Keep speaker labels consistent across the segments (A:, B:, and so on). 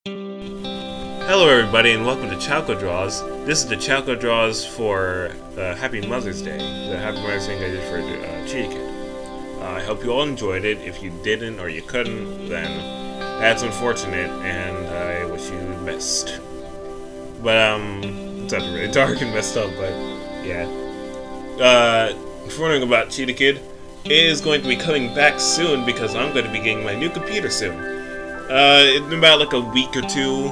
A: Hello everybody and welcome to Chaoko Draws. This is the Chaoko Draws for Happy Mother's Day. The Happy Mother's Day I did for Cheetah Kid. I hope you all enjoyed it. If you didn't or you couldn't, then that's unfortunate and I wish you the best. But it's not really dark and messed up, but yeah. If you're wondering about Cheetah Kid, it is going to be coming back soon because I'm going to be getting my new computer soon. In about like a week or two,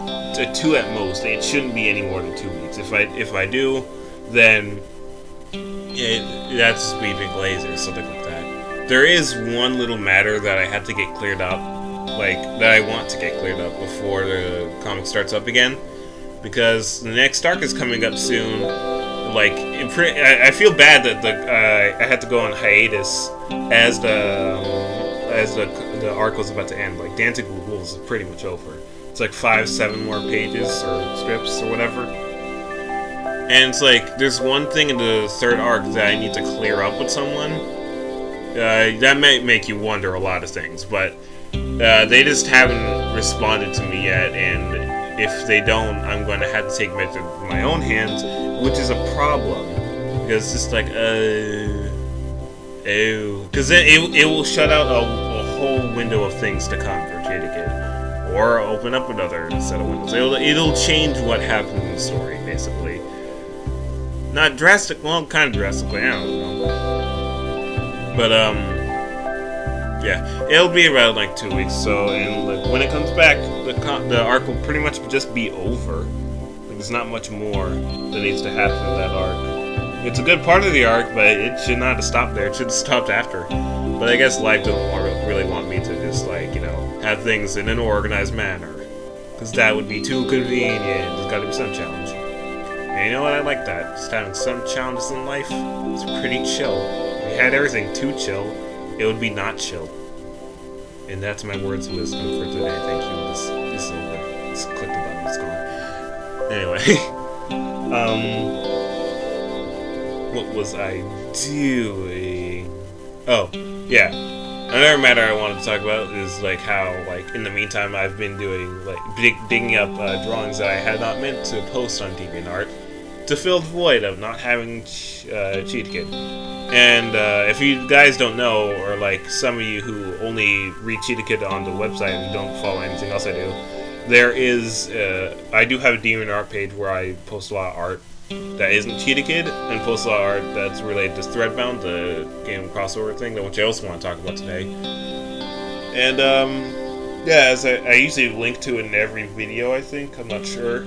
A: two at most. It shouldn't be any more than 2 weeks. If I do, then that's Weeping Glazer, something like that. There is one little matter that I had to get cleared up, that I want to get cleared up before the comic starts up again, because the next arc is coming up soon. I feel bad that I had to go on hiatus as the arc was about to end. Like, Dancing with Wolves is pretty much over. It's like 5-7 more pages or strips or whatever. And it's like, there's one thing in the third arc that I need to clear up with someone. That might make you wonder a lot of things, but they just haven't responded to me yet, and if they don't, I'm going to have to take matters into my own hands, which is a problem. Because it's just like, because it will shut out a whole window of things to come for Cheetah Kid, or open up another set of windows. It'll change what happens in the story, basically. Not drastic, well, kind of drastically, I don't know. But yeah, it'll be around like 2 weeks. So, and like, when it comes back, the arc will pretty much just be over. Like, there's not much more that needs to happen in that arc. It's a good part of the arc, but it should not have stopped there. It should have stopped after. But I guess life doesn't really want me to just, like, you know, have things in an organized manner. Because that would be too convenient. There's gotta be some challenge. And you know what? I like that. Just having some challenges in life is pretty chill. If you had everything too chill, it would be not chill. And that's my words of wisdom for today. Thank you. This is over. Let's click the button. It's gone. Anyway. What was I doing? Oh, yeah. Another matter I wanted to talk about is, like, how, like, in the meantime I've been doing, like, digging up drawings that I had not meant to post on DeviantArt to fill the void of not having Cheetah Kid. And if you guys don't know, or like some of you who only read Cheetah Kid on the website and don't follow anything else I do, there is, I do have a DeviantArt page where I post a lot of art that isn't Cheetah Kid, and post a lot of art that's related to Threadbound, the game crossover thing, which I also want to talk about today. And, yeah, as I usually link to it in every video, I think. I'm not sure.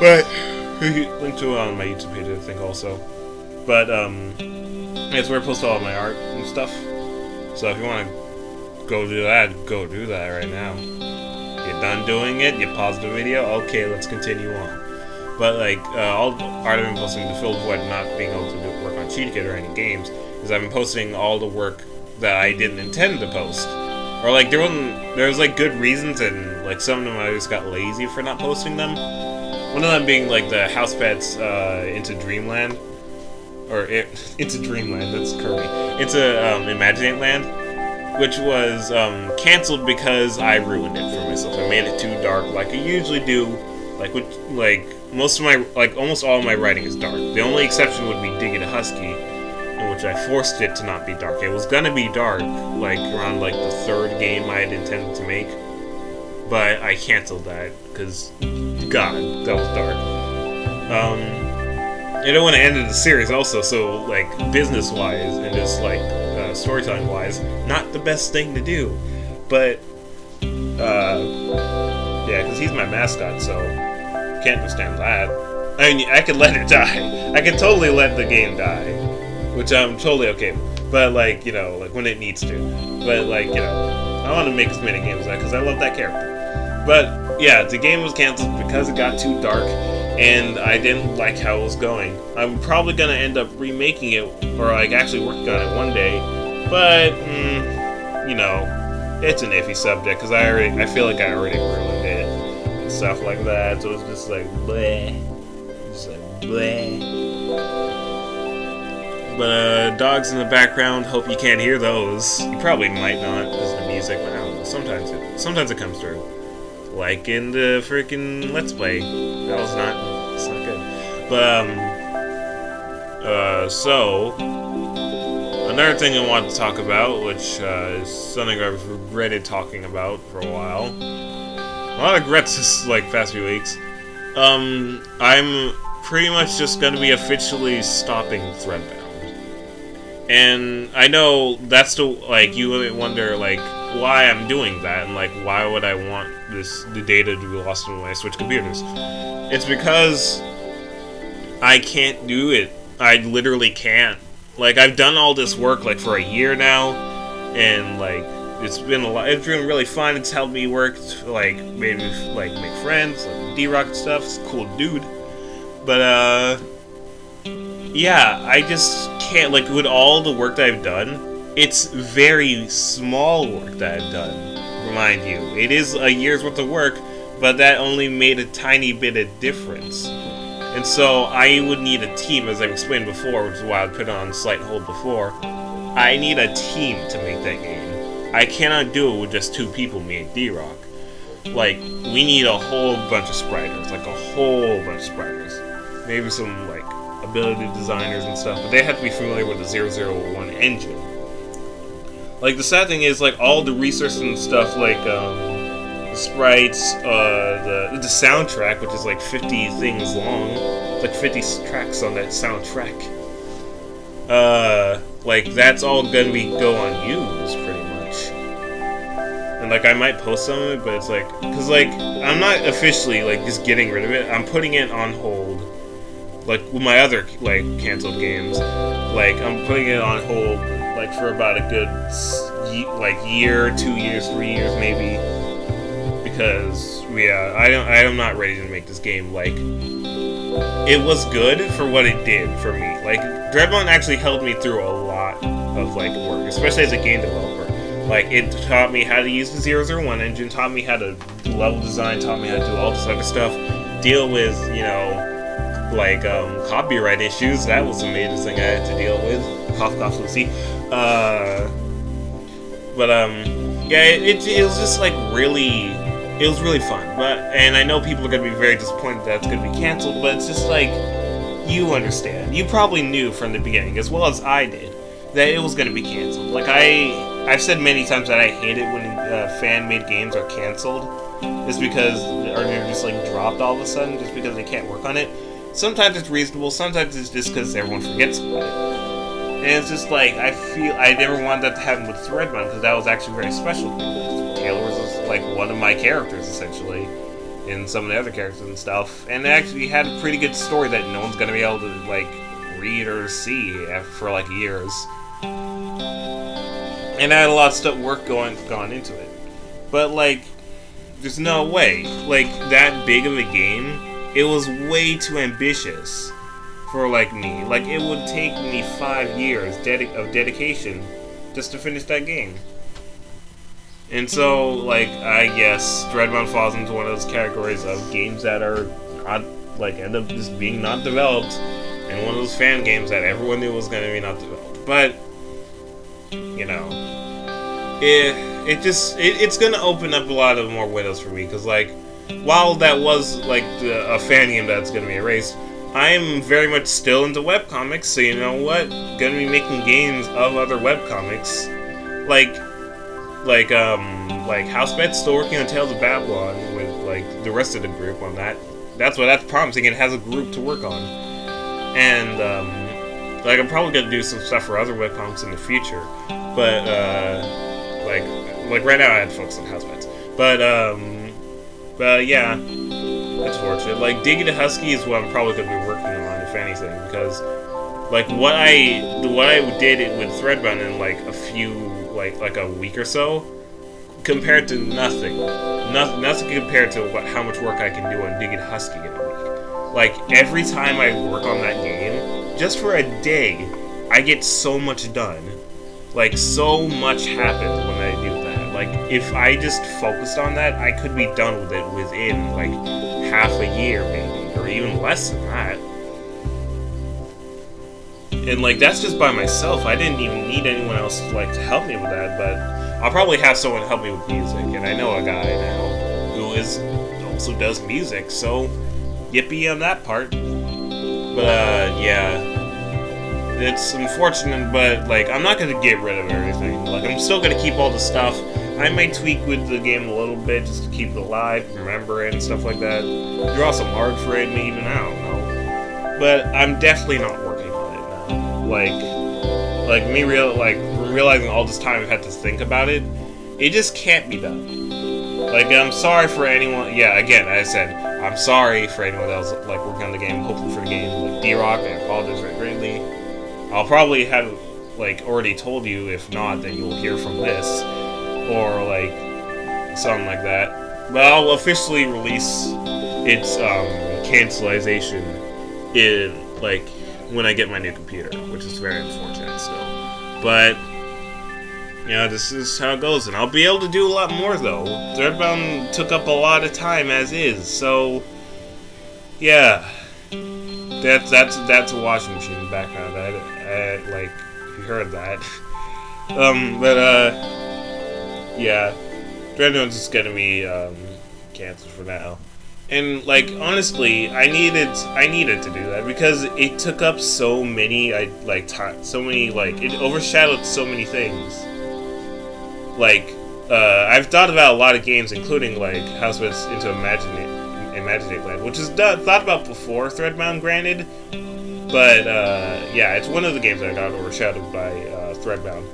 A: But, link to it on my YouTube page, I think, also. But, it's where I post all of my art and stuff. So if you want to go do that right now. You're done doing it, you pause the video, okay, let's continue on. But, like, all the art I've been posting to fill the void not being able to work on Cheetah Kid or any games is I've been posting all the work that I didn't intend to post. Or, like, there was like, good reasons, and, like, some of them I just got lazy for not posting them. One of them being, like, the House Pets Into Dreamland. Or, Into Dreamland, that's curvy. Into Imaginate Land, which was canceled because I ruined it for myself. I made it too dark, like I usually do. Most of my, almost all of my writing is dark. The only exception would be Dig It Husky, in which I forced it to not be dark. It was gonna be dark, like, around, like, the third game I had intended to make. But I canceled that, because, God, that was dark. I don't want to end the series also, so, like, business-wise, and just, like, storytelling-wise, not the best thing to do. But, yeah, because he's my mascot, so can't understand that. I mean, I could let it die. I could totally let the game die, which I'm totally okay with. But, like, you know, like, when it needs to. But, like, you know, I want to make as many games as that, because I love that character. But, yeah, the game was canceled because it got too dark, and I didn't like how it was going. I'm probably going to end up remaking it, or, like, actually working on it one day. But, you know, it's an iffy subject, because I feel like I already ruined it. Stuff like that, so it's just like bleh. Just like bleh. But dogs in the background, hope you can't hear those. You probably might not, because of the music, but I don't know. Sometimes it comes through. like in the freaking Let's Play. That was not, it's not good. But, so, another thing I want to talk about, which is something I've regretted talking about for a while. A lot of regrets this, like, past few weeks. I'm pretty much just gonna be officially stopping Threadbound. And I know that's the, like, you would wonder, like, why I'm doing that, and, like, why would I want the data to be lost when I switch computers. It's because I can't do it. I literally can't. Like, I've done all this work, like, for a year now, and, like, it's been it's been really fun. It's helped me work, like, maybe, like, make friends, like, D-Rock and stuff. It's a cool dude. But, yeah, I just can't, like, with all the work that I've done, it's very small work that I've done, remind you. It is a year's worth of work, but that only made a tiny bit of difference. And so I would need a team, as I've explained before, which is why I put it on slight hold before. I need a team to make that game. I cannot do it with just 2 people, me and D-Rock. Like, we need a whole bunch of spriters, like a whole bunch of spriters. Maybe some, like, ability designers and stuff, but they have to be familiar with the 001 engine. Like, the sad thing is, like, all the resources and stuff, like, the sprites, the soundtrack, which is like 50 things long, like 50 tracks on that soundtrack. Like, that's all gonna go unused, pretty much. And, like, I might post some of it, but it's like, cause, like, I'm not officially, like, just getting rid of it. I'm putting it on hold. Like, with my other, like, canceled games. Like, I'm putting it on hold, like, for about a good, like, year, 2 years, 3 years, maybe. Because, yeah, I am not ready to make this game. Like, it was good for what it did for me. Like, Dreadmon actually helped me through a lot of, like, work, especially as a game developer. Like, it taught me how to use the 001 engine, taught me how to do level design, taught me how to do all this other stuff, deal with, you know, like, copyright issues. That was the major thing I had to deal with. Cough, cough, Lucy. Yeah, it was just, like, really... It was really fun, and I know people are going to be very disappointed that it's going to be canceled, but it's just like, you understand. You probably knew from the beginning, as well as I did, that it was going to be canceled. Like, I've said many times that I hate it when fan-made games are canceled, just because, or they're just, like, dropped all of a sudden, just because they can't work on it. Sometimes it's reasonable, sometimes it's just because everyone forgets about it. And it's just like, I feel, I never wanted that to happen with Threadbound, because that was actually very special. Taylor was like one of my characters, essentially, in some of the other characters and stuff, and it actually had a pretty good story that no one's gonna be able to, like, read or see for, like, years. And I had a lot of stuff, work gone into it. But, like, there's no way. Like, that big of a game, it was way too ambitious for, like, me. Like, it would take me 5 years of dedication just to finish that game. And so, like, I guess Dreadmon falls into one of those categories of games that are not, like, end up just being not developed, and one of those fan games that everyone knew was going to be not developed. But, you know, it's going to open up a lot of more windows for me, because, like, while that was, like, a fan game that's going to be erased, I'm very much still into webcomics, so you know what? Going to be making games of other webcomics, like Housebed's still working on Tales of Babylon with, like, the rest of the group on that. That's promising. It has a group to work on. And, like, I'm probably gonna do some stuff for other webcomics in the future. But, like right now I had to focus on Housebeds. But, yeah, that's fortunate. Like, Diggy the Husky is what I'm probably gonna be working on, if anything, because, like, what I did it with Threadbound in, like, a few, like a week or so, compared to nothing compared to how much work I can do on Diggy the Husky in a week. Like, every time I work on that game, just for a day, I get so much done. Like, so much happens when I do that. Like, if I just focused on that, I could be done with it within, like, half a year, maybe, or even less than that. And, like, that's just by myself. I didn't even need anyone else, like, to help me with that, but I'll probably have someone help me with music, and I know a guy now who is also does music, so yippee on that part. But yeah, it's unfortunate, but like I'm not gonna get rid of everything. Like I'm still gonna keep all the stuff. I might tweak with the game a little bit just to keep it alive, remember it and stuff like that. Draw some art for it, maybe even, I don't know. But I'm definitely not working on it now. Like me realizing all this time I've had to think about it, it just can't be done. Like, I'm sorry for anyone, yeah, again, as I said, I'm sorry for anyone that was, like, working on the game, hoping for the game, like D-Rock, I apologize very greatly. I'll probably have, like, already told you, if not, then you'll hear from this, or, like, something like that. But I'll officially release its, cancellation in, like, when I get my new computer, which is very unfortunate still. But yeah, this is how it goes, and I'll be able to do a lot more though. Threadbound took up a lot of time as is, so yeah, that's a washing machine in the background. I like you heard that. Yeah, Threadbound's just gonna be canceled for now. And like honestly, I needed to do that because it took up so many it overshadowed so many things. Like I've thought about a lot of games, including like House into Imaginate Land, which is thought about before Threadbound, granted. But yeah, it's one of the games that got overshadowed by Threadbound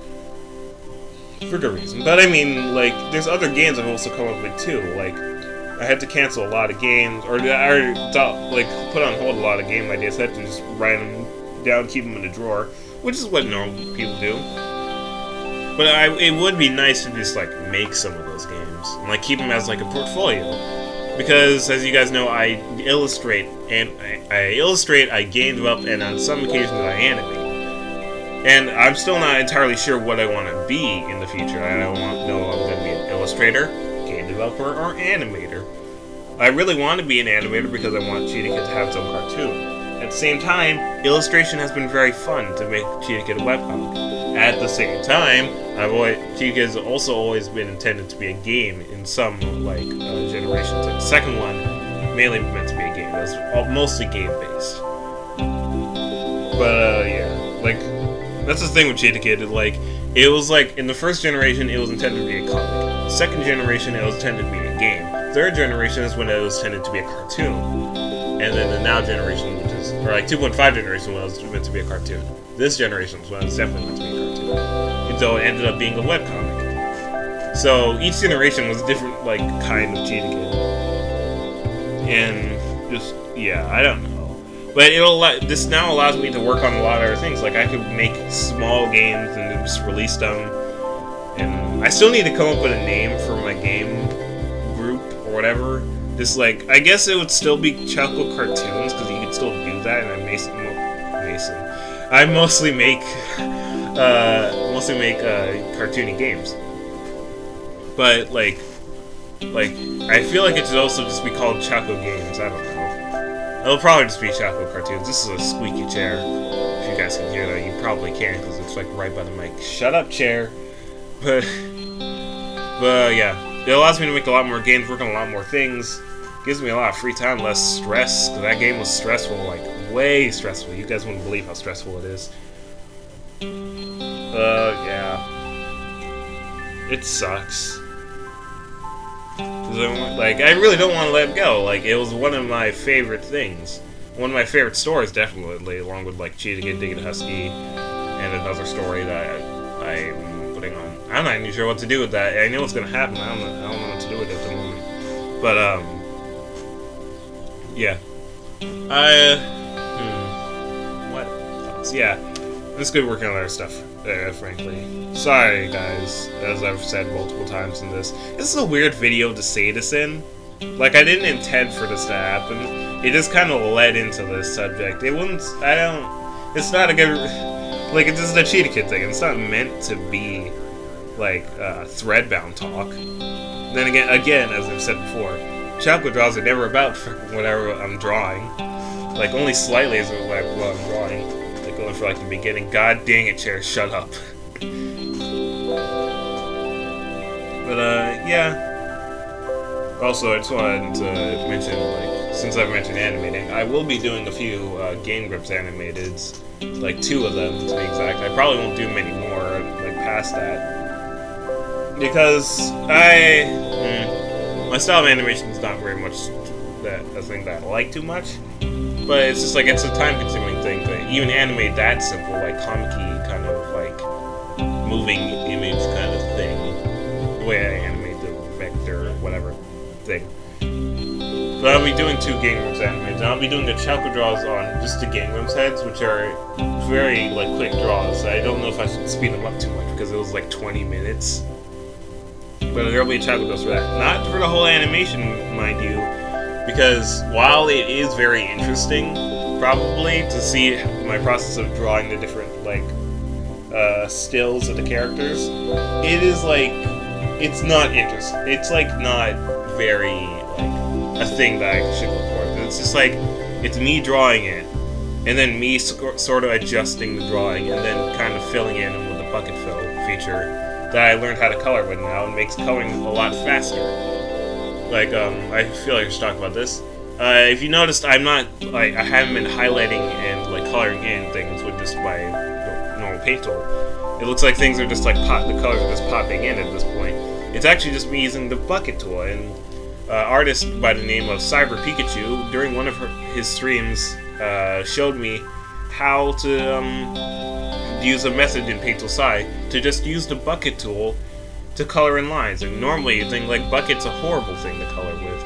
A: for good reason. But I mean, like, there's other games I've also come up with too. Like, I had to cancel a lot of games, or I like put on hold a lot of game ideas. I had to just write them down, keep them in a drawer, which is what normal people do. But it would be nice to just like make some of those games and like keep them as like a portfolio, because as you guys know, I illustrate, I game develop, and on some occasions I animate. And I'm still not entirely sure what I want to be in the future. I don't know if I'm going to be an illustrator, game developer, or animator. I really want to be an animator because I want Cheetah Kid to have its own cartoon. At the same time, illustration has been very fun to make Cheetah Kid a webcomic. At the same time, Cheetah Kid has also always been intended to be a game in some like generations. Like the second one, mainly meant to be a game. It was mostly game-based. But yeah, like that's the thing with Cheetah Kid. Like it was like in the first generation, it was intended to be a comic. Second generation, it was intended to be a game. Third generation is when it was intended to be a cartoon. And then the now generation, which is, or like 2.5 generation, when it was meant to be a cartoon. This generation was when it was definitely meant to be a cartoon. And so it ended up being a webcomic. So each generation was a different, like, kind of Cheetah Kid. And just, yeah, I don't know. But this now allows me to work on a lot of other things. Like, I could make small games and just release them. And I still need to come up with a name for my game group or whatever. Just like, I guess it would still be Chaoko Cartoons, because you could still do that, and I mostly make cartoony games. But like I feel like it should also just be called Chaoko Games. I don't know. It'll probably just be Chaoko Cartoons. This is a squeaky chair. If you guys can hear that, you probably can, because it's like right by the mic. Shut up, chair. But yeah. It allows me to make a lot more games, work on a lot more things. Gives me a lot of free time, less stress. Cause that game was stressful, like way stressful. You guys wouldn't believe how stressful it is. Yeah. It sucks. Like, I really don't want to let it go. Like, it was one of my favorite things. One of my favorite stories, definitely, along with like Cheetah Kid, Digging Husky, and another story that I'm putting on. I'm not even sure what to do with that. I know what's gonna happen. I don't know what to do with it at the moment. But yeah. What else? Yeah. I'm just gonna work on other stuff. Frankly. Sorry, guys. As I've said multiple times in this. This is a weird video to say this in. Like, I didn't intend for this to happen. It just kind of led into this subject. It wouldn't. It's not a good. Like, it's just a Cheetah Kid thing. It's not meant to be like Threadbound talk. Then again, as I've said before, Chaoko draws are never about whatever I'm drawing. Like, only slightly is like what I'm drawing. Like, going for like the beginning. God dang it, chair, shut up. But yeah. Also, I just wanted to mention, like, since I've mentioned animating, I will be doing a few Game Grips animateds, like 2 of them to be exact. I probably won't do many more, like, past that, because my style of animation is not very much a thing that I like too much, but it's just like, it's a time-consuming thing to even animate that simple, like, comic-y kind of, like, moving image kind of thing, the way I animate the vector or whatever thing. But I'll be doing 2 Game Grumps animations, and I'll be doing the Chaoko draws on just the Game Grumps heads, which are very, like, quick draws. I don't know if I should speed them up too much, because it was like 20 minutes. But there'll be a Chaoko draws for that. Not for the whole animation, mind you, because while it is very interesting, probably, to see my process of drawing the different, like, stills of the characters, it is, like, it's not interesting. It's, like, not very, like, a thing that I should record. It's just, like, it's me drawing it, and then me sort of adjusting the drawing, and then kind of filling in with the bucket fill feature that I learned how to color with now, and makes coloring a lot faster. Like, I feel like I should talk about this. If you noticed, I'm not, like, I haven't been highlighting and, like, coloring in things with just my normal paint tool. It looks like things are just, like, the colors are just popping in at this point. It's actually just me using the bucket tool, and artist by the name of Cyber Pikachu, during one of his streams, showed me how to use a method in Paint Tool Sci to just use the bucket tool to color in lines. And normally you think, like, bucket's a horrible thing to color with,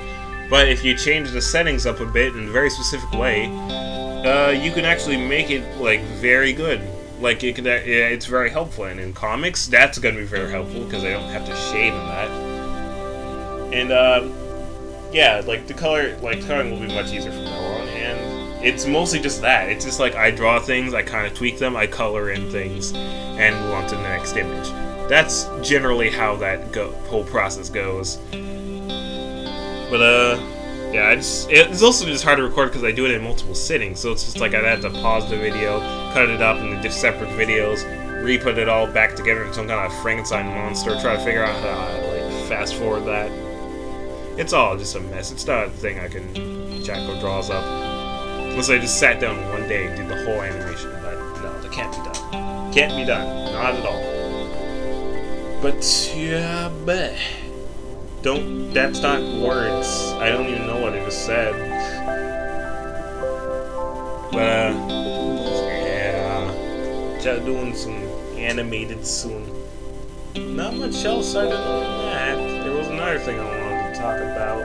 A: but if you change the settings up a bit in a very specific way, you can actually make it, like, very good. Like, it's very helpful, and in comics, that's going to be very helpful, because I don't have to shade in that. And, yeah, like, coloring will be much easier from now on, and it's mostly just that. It's just, like, I draw things, I kind of tweak them, I color in things, and move on to the next image. That's generally how that whole process goes. But, yeah, it's also just hard to record because I do it in multiple sittings, so it's just like I'd have to pause the video, cut it up into separate videos, re-put it all back together in some kind of Frankenstein monster, try to figure out how to, like, fast forward that. It's all just a mess. It's not a thing I can Chaoko draws up. Unless I just sat down one day and did the whole animation, but no, that can't be done. Can't be done. Not at all. But, yeah, but... that's not words. I don't even know what I just said. But, yeah. Doing some animated soon. Not much else other than that. There was another thing I wanted to talk about.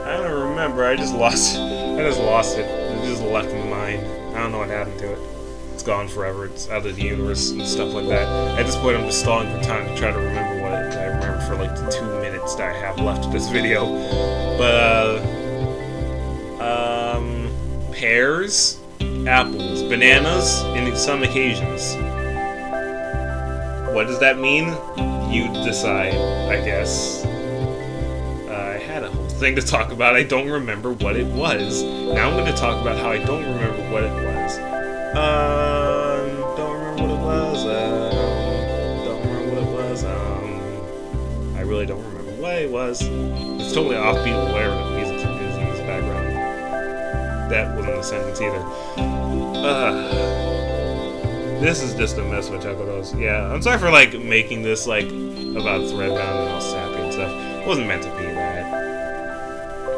A: I don't remember. I just lost it. It just left my mind. I don't know what happened to it. It's gone forever. It's out of the universe and stuff like that. At this point, I'm just stalling for time to try to remember what I remember for, like, the 2 minutes that I have left of this video. But, pears, apples, bananas, and in some occasions. What does that mean? You decide, I guess. I had a whole thing to talk about. I don't remember what it was. Now I'm going to talk about how I don't remember what it was. Don't remember what it was. Don't remember what it was. I really don't remember what it was. It's totally offbeat whatever the music is in this background. That wasn't a sentence either. This is just a mess with Chaoko Draws. Yeah, I'm sorry for, like, making this, like, about Threadbound and all sappy and stuff. It wasn't meant to be that.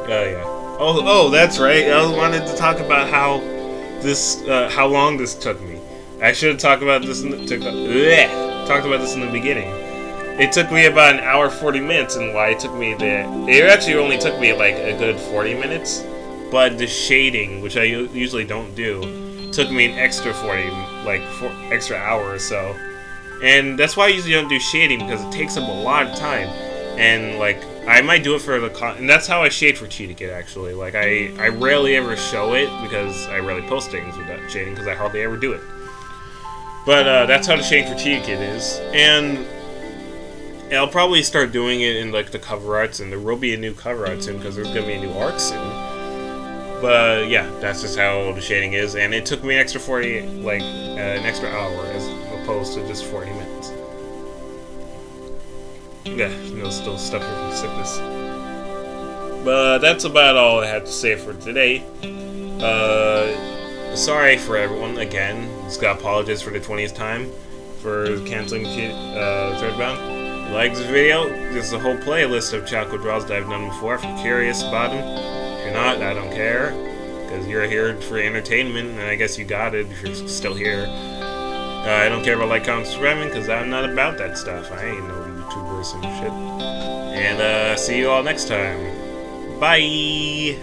A: Yeah. Oh, that's right. I wanted to talk about how long this took me. I should have talked about this in the beginning. It took me about an hour 40 minutes, and why it took me it actually only took me, like, a good 40 minutes, but the shading, which I usually don't do, took me an extra 40, like, extra hour or so. And that's why I usually don't do shading, because it takes up a lot of time. And, like, I might do it for and that's how I shade for Cheetah Kid, actually. Like, I rarely ever show it, because I rarely post things without shading, because I hardly ever do it. But, that's how the shading for Cheetah Kid is. And I'll probably start doing it in, like, the cover arts, and there will be a new cover art soon, because there's gonna be a new arc soon. But, yeah, that's just how the shading is, and it took me an extra 40, like, an extra hour, as opposed to just 40 minutes. Yeah, still stuff here from sickness. But that's about all I had to say for today. Sorry for everyone again. Just gotta apologize for the 20th time for canceling Threadbound. If you like this video, there's a whole playlist of Chaoko draws that I've done before if you're curious about them. If you're not, I don't care, because you're here for entertainment, and I guess you got it if you're still here. I don't care about like, comment, subscribing, because I'm not about that stuff. I ain't no YouTuber or some shit. And see you all next time. Bye!